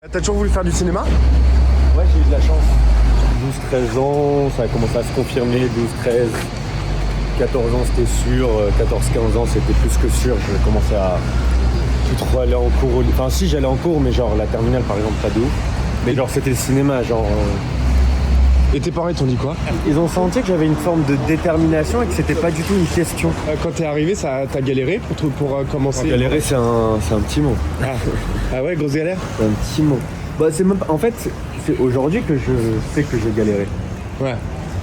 T'as toujours voulu faire du cinéma? Ouais, j'ai eu de la chance. 12-13 ans, ça a commencé à se confirmer. 12-13, 14 ans c'était sûr. 14-15 ans c'était plus que sûr. Je commençais à plus trop aller en cours. Enfin si, j'allais en cours, mais genre la terminale par exemple, pas de ouf. Mais genre c'était le cinéma, genre... Et tes parents ils t'ont dit quoi? Ils ont senti que j'avais une forme de détermination et que c'était pas du tout une question. Quand t'es arrivé, t'as galéré pour commencer? Galérer c'est un petit mot. Ah ouais, grosse galère? C'est un petit mot. Bah c'est même en fait, c'est aujourd'hui que je sais que j'ai galéré. Ouais.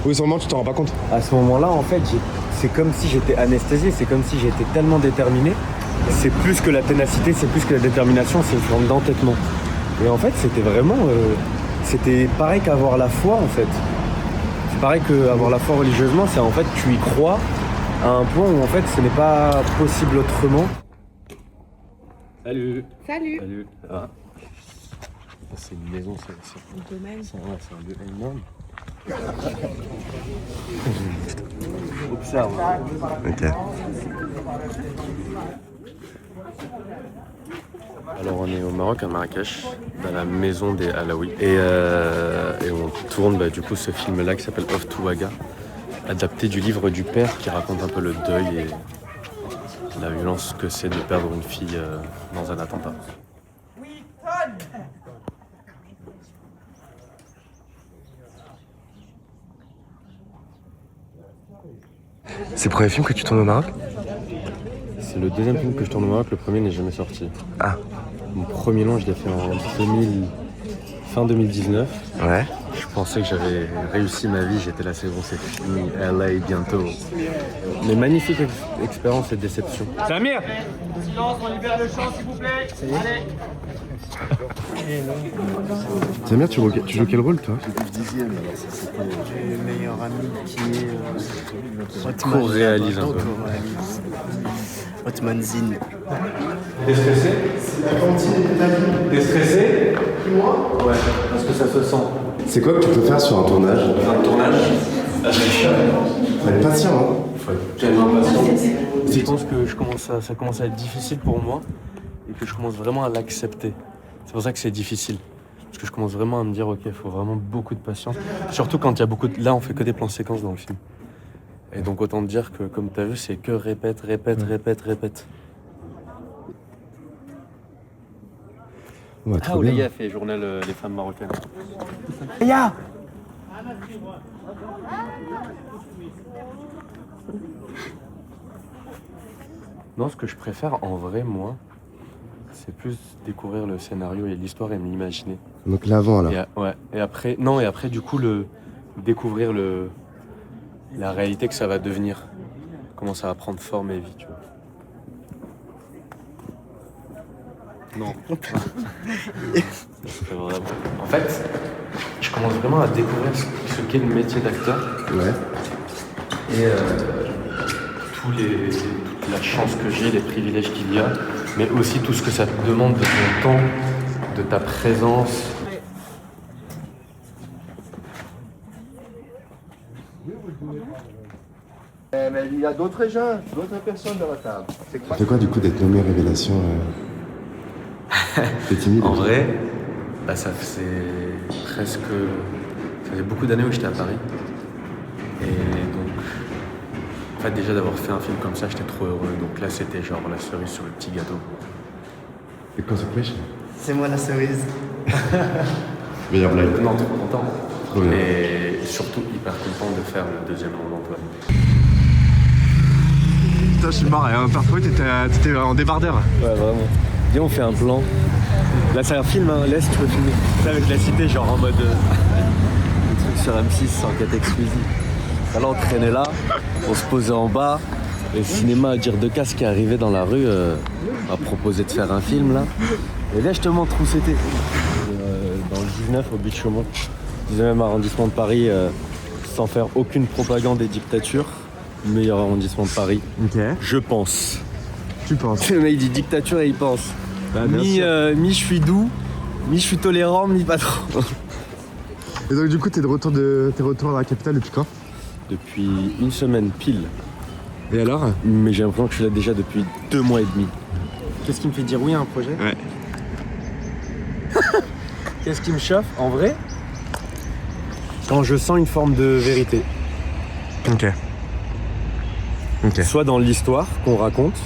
Oui, sûrement tu t'en rends pas compte. À ce moment-là, en fait, c'est comme si j'étais anesthésié, c'est comme si j'étais tellement déterminé. C'est plus que la ténacité, c'est plus que la détermination, c'est une forme d'entêtement. Et en fait, c'était vraiment... c'était pareil qu'avoir la foi, en fait. C'est pareil qu'avoir la foi religieusement, c'est en fait, tu y crois à un point où, en fait, ce n'est pas possible autrement. Salut. Salut. Salut. Ah. C'est une maison, c'est Un domaine. c'est un lieu énorme. Observe. Ok. Alors on est au Maroc, à Marrakech, dans la maison des Alaouis. Et on tourne du coup ce film-là qui s'appelle Off to Waga, adapté du livre du père qui raconte un peu le deuil et la violence que c'est de perdre une fille dans un attentat. C'est le premier film que tu tournes au Maroc? C'est le deuxième film que je tourne au Maroc, le premier n'est jamais sorti. Ah. Mon premier long, je l'ai fait en fin 2019. Ouais. Je pensais que j'avais réussi ma vie, j'étais là, c'est bon, c'est fini, LA bientôt. Mais magnifique expérience et déception. Samir! Silence, on libère le champ s'il vous plaît. Allez. Samir, tu joues quel rôle toi? Le meilleur ami qui est Co-réalise un peu. Othman Zine. T'es stressé? T'es stressé? Ouais, parce que ça se sent. C'est quoi que tu peux faire sur un tournage? Un tournage, Faut être patient, hein? faut être tellement patient. Je pense que ça commence à être difficile pour moi et que je commence vraiment à l'accepter. C'est pour ça que c'est difficile. Parce que je commence vraiment à me dire, ok, il faut vraiment beaucoup de patience. Surtout quand il y a beaucoup de... Là, on fait que des plans séquences dans le film. Et donc autant te dire que, comme tu as vu, c'est que répète. Ouais, trop les bien. gars, fait journal les femmes marocaines. Non, ce que je préfère en vrai, moi, c'est plus découvrir le scénario et l'histoire et me l'imaginer. Donc l'avant, là. Et après, du coup, découvrir la réalité que ça va devenir. Comment ça va prendre forme et vie, tu vois. Non. C'est vraiment... En fait, je commence vraiment à découvrir ce qu'est le métier d'acteur. Ouais. Et toute la chance que j'ai, les privilèges qu'il y a, mais aussi tout ce que ça te demande de ton temps, de ta présence. Mais il y a d'autres gens, d'autres personnes dans la table. C'est quoi du coup d'être nommé Révélation T'es timide? En vrai, ça faisait beaucoup d'années où j'étais à Paris. Et donc, en fait, déjà d'avoir fait un film comme ça, j'étais trop heureux. Donc là, c'était genre la cerise sur le petit gâteau. Et concentration? C'est moi la cerise. Meilleure blague. Non, trop content. Trop bien. Et surtout hyper content de faire le deuxième rôle d'Antoine. Putain, je suis mort, parfois t'étais en débardeur. Ouais, vraiment. Viens, on fait un plan. Là, c'est un film, hein. Laisse, tu peux filmer. Ça, avec la cité, genre en mode. Le truc sur M6 sans quête exclusive. Là, on traînait là, on se posait en bas. Et le cinéma à dire de casse qui arrivait dans la rue a proposé de faire un film là. Et là, je te montre où c'était. Dans le 19 au But Chaumont, 19e arrondissement de Paris, sans faire aucune propagande des dictatures. Meilleur arrondissement de Paris. Ok. Je pense. Tu penses? Le mec dit dictature et il pense. Bah, bien sûr. Mi je suis doux, mi je suis tolérant, mi pas trop. Et donc du coup t'es retour dans la capitale depuis quand? Depuis une semaine pile. Et alors? Mais j'ai l'impression que je suis là déjà depuis 2 mois et demi. Qu'est-ce qui me fait dire oui à un projet? Ouais. Qu'est-ce qui me chauffe en vrai? Quand je sens une forme de vérité. Ok. Ok. Soit dans l'histoire qu'on raconte,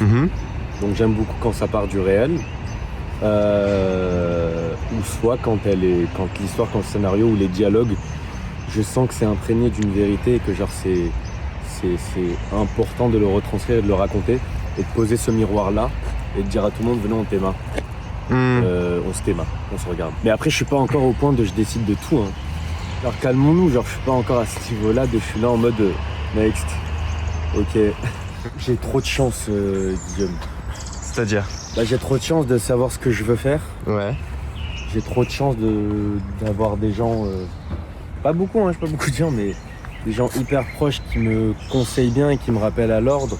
donc j'aime beaucoup quand ça part du réel, ou soit quand l'histoire, quand le scénario ou les dialogues, je sens que c'est imprégné d'une vérité et que genre c'est important de le retranscrire et de le raconter et de poser ce miroir-là et de dire à tout le monde venez on t'aima. On se t'aima, on se regarde. Mais après je suis pas encore au point de je décide de tout. Hein. Alors calmons-nous, genre je suis pas encore à ce niveau-là de je suis là en mode next. Ok. J'ai trop de chance Guillaume. C'est-à-dire? Bah, j'ai trop de chance de savoir ce que je veux faire. Ouais. J'ai trop de chance d'avoir des gens, pas beaucoup, hein, je sais pas beaucoup de gens, mais des gens hyper proches qui me conseillent bien et qui me rappellent à l'ordre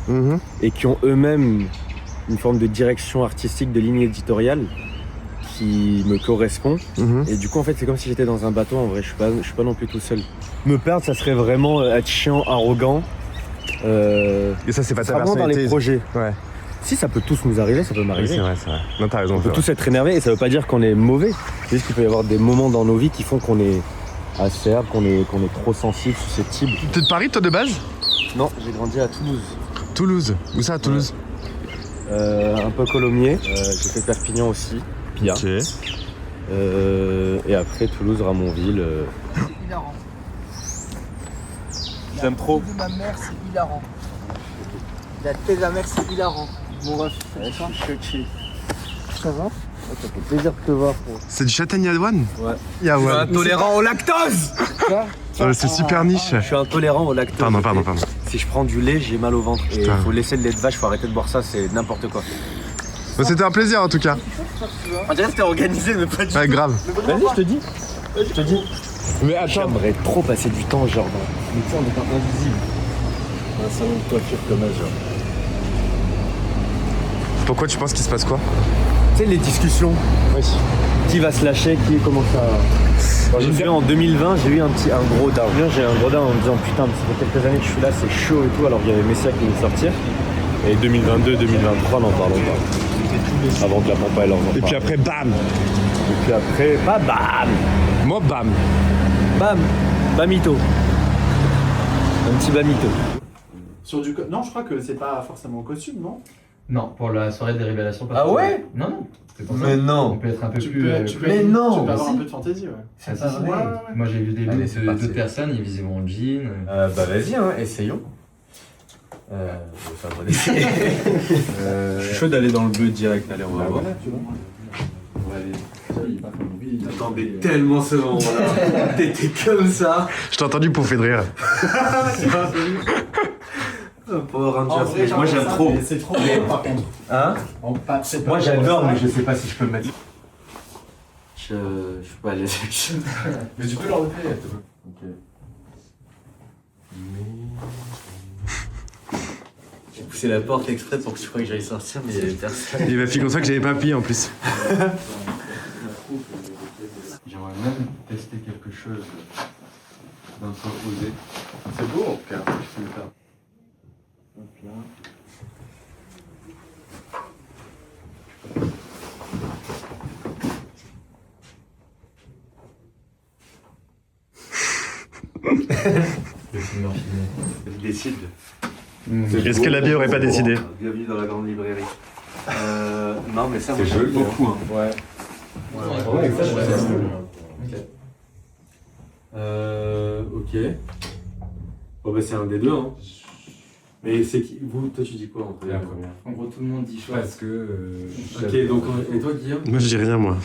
et qui ont eux-mêmes une forme de direction artistique, de ligne éditoriale qui me correspond. Et du coup, en fait, c'est comme si j'étais dans un bateau. En vrai, je suis pas non plus tout seul. Me perdre, ça serait vraiment être chiant, arrogant. Et ça, c'est pas ta vraiment dans les personnalité. projets. Ouais. Si ça peut tous nous arriver, ça peut Oui, m'arriver. c'est vrai. Non, t'as raison. On peut tous être énervés et ça veut pas dire qu'on est mauvais. C'est juste qu'il peut y avoir des moments dans nos vies qui font qu'on est acerbe, qu'on est trop sensible, susceptible. T'es de Paris, toi, de base? Non, j'ai grandi à Toulouse. Toulouse. Où ça, à Toulouse? Un peu Colomiers. J'ai fait Perpignan aussi. Pia. Ok. Et après Toulouse, Ramonville. Hilarant. J'aime trop. De ma mère, c'est hilarant. La tête de ma mère, c'est hilarant. Mon ref, Je suis choqué. ça va? Ça fait plaisir de te voir. C'est du châtaigne avoine? Ouais. Yawan. Intolérant au lactose. C'est super niche. Je suis intolérant au lactose. Pardon. Si je prends du lait, j'ai mal au ventre. Et il Putain. faut laisser le lait de vache, faut arrêter de boire ça, c'est n'importe quoi. Bon, c'était un plaisir en tout cas. On dirait que c'était organisé, mais pas du tout. Ouais, grave. Vas-y, je te dis. Mais attends. J'aimerais trop passer du temps, genre, en étant invisible. Dans un salon de coiffure comme ça, genre. Pourquoi tu penses qu'il se passe quoi? Tu sais, les discussions. Oui. Qui va se lâcher, comment ça. Je me souviens, en 2020, j'ai eu un gros down. J'ai eu un gros down en me disant putain, mais ça fait quelques années que je suis là, c'est chaud et tout. Alors il y avait Messia qui venait de sortir. Et 2022, 2023, n'en parlons pas. Avant que la pompe elle leur en Et puis parle. après, bam. Et puis après, pas bam. Moi, bam. Bam. Bamito. Un petit bamito. Non, je crois que c'est pas forcément en costume, non? Non, pour la soirée des révélations. Ah ouais? Non, non. C'est pour ça. Mais non. On peut être un peu Tu plus. peux mais non. Tu peux avoir Si. un peu de fantaisie, ouais. C'est pas vrai. Ouais. Moi j'ai vu des Allez, looks c'est de parti. d'autres personnes, ils visibles en jean. Bah vas-y, hein, essayons. Je suis chaud d'aller dans le bleu direct, allez, on va voir. J'attendais tellement ce moment-là. T'étais comme ça. Je t'ai entendu pouffer de rire. Power Rangers, moi j'aime trop. C'est trop par contre. Hein? Moi j'adore, mais je sais pas si je peux le mettre. Je suis pas à l'aise avec ça. Mais tu peux leur refaire. J'ai poussé la porte exprès pour que tu crois que j'allais sortir, mais il y avait personne. Il m'a fait comme ça que j'avais pas appuyé en plus. J'aimerais même tester quelque chose d'un peu osé. C'est beau en tout cas, je peux le faire. Hop là. Le film en filmé. Je décide. Est-ce que la vie aurait pas décidé? Bienvenue dans la grande librairie. Non, mais ça, moi, joli, j'aime beaucoup. Hein. Ouais, ça, je sais. Ok. Bon, bah, c'est un des deux. Hein. Mais c'est qui? Vous, toi, tu dis quoi en première? En gros, tout le monde dit choix. Parce que. Ok, donc, et toi, Guillaume? Moi, je dis rien, moi.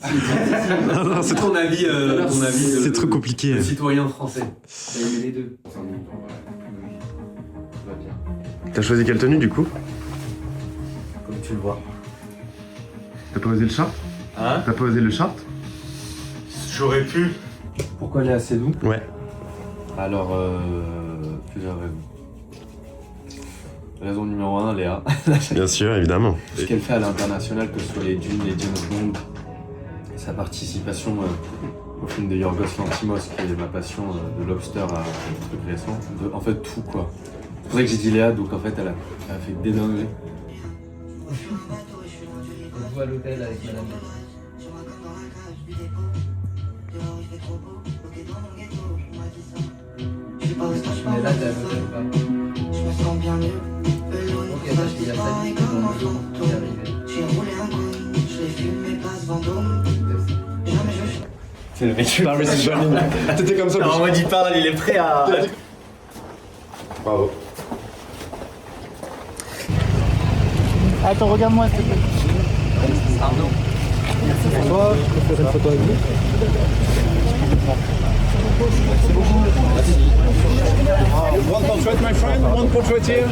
Non, c'est trop, ton avis, c'est trop compliqué. le citoyen français. T'as aimé les deux. T'as choisi quelle tenue du coup? Comme tu le vois. T'as pas osé le short? Hein? T'as pas osé le short? J'aurais pu. Pourquoi il est assez doux? Ouais. Alors, plusieurs raisons. Raison numéro 1, Léa. Bien sûr, évidemment. Ce qu'elle fait à l'international, que ce soit les Dunes, les James Bond, sa participation au film de Yorgos Lanthimos, qui est ma passion, de Lobster à truc récent. En fait, tout quoi. C'est pour ça que j'ai dit Léa, donc en fait, elle a fait des dingueries. On se voit à l'hôtel avec madame. Mais là, t'as voté ou pas? Ok, ça, je t'ai dit à ça, C'est le mec. T'étais comme ça. En mode il parle, il est prêt à. Bravo. Attends, regarde-moi s'il te plaît. Pardon. Bonsoir, je peux faire une photo avec vous. One portrait, my friend. One portrait here.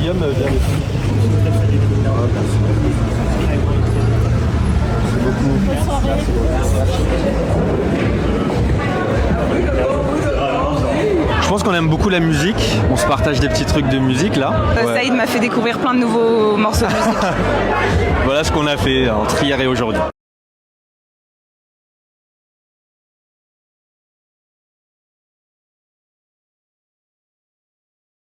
Je pense qu'on aime beaucoup la musique. On se partage des petits trucs de musique là. Ouais. Saïd m'a fait découvrir plein de nouveaux morceaux de musique. Voilà ce qu'on a fait entre hier et aujourd'hui.